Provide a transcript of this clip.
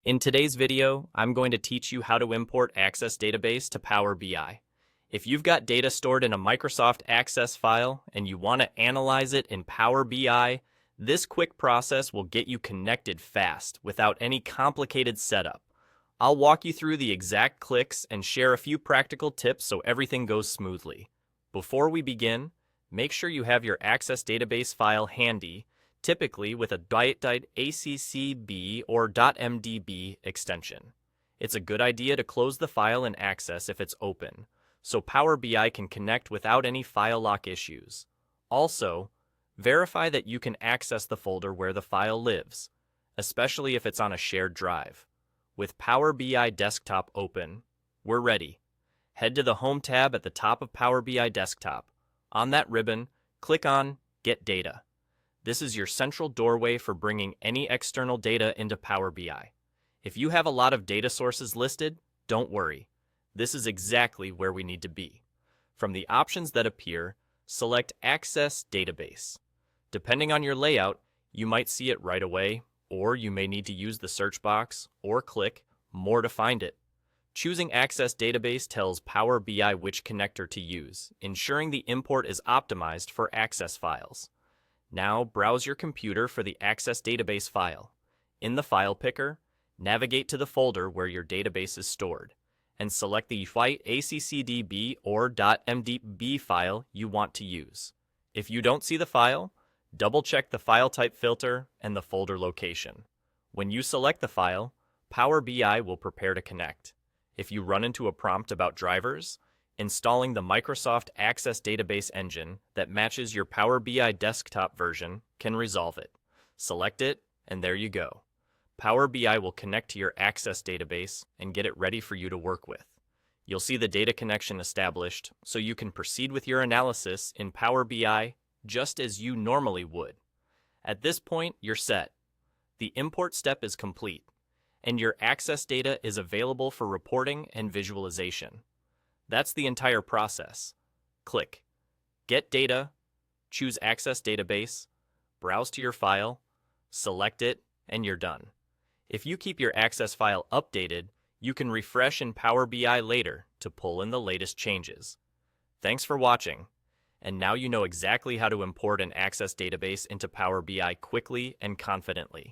In today's video, I'm going to teach you how to import Access Database to Power BI. If you've got data stored in a Microsoft Access file and you want to analyze it in Power BI, this quick process will get you connected fast without any complicated setup. I'll walk you through the exact clicks and share a few practical tips so everything goes smoothly. Before we begin, make sure you have your Access Database file handy, typically with a .ACCDB or .MDB extension. It's a good idea to close the file in Access if it's open, so Power BI can connect without any file lock issues. Also, verify that you can access the folder where the file lives, especially if it's on a shared drive. With Power BI Desktop open, we're ready. Head to the Home tab at the top of Power BI Desktop. On that ribbon, click on Get Data. This is your central doorway for bringing any external data into Power BI. If you have a lot of data sources listed, don't worry. This is exactly where we need to be. From the options that appear, select Access Database. Depending on your layout, you might see it right away, or you may need to use the search box or click More to find it. Choosing Access Database tells Power BI which connector to use, ensuring the import is optimized for Access files. Now browse your computer for the Access Database file. In the file picker, navigate to the folder where your database is stored, and select the ACCDB or .MDB file you want to use. If you don't see the file, double-check the file type filter and the folder location. When you select the file, Power BI will prepare to connect. If you run into a prompt about drivers, installing the Microsoft Access Database engine that matches your Power BI desktop version can resolve it. Select it, and there you go. Power BI will connect to your Access Database and get it ready for you to work with. You'll see the data connection established, so you can proceed with your analysis in Power BI just as you normally would. At this point, you're set. The import step is complete, and your Access data is available for reporting and visualization. That's the entire process. Click Get Data, choose Access Database, browse to your file, select it, and you're done. If you keep your Access file updated, you can refresh in Power BI later to pull in the latest changes. Thanks for watching. And now you know exactly how to import an Access database into Power BI quickly and confidently.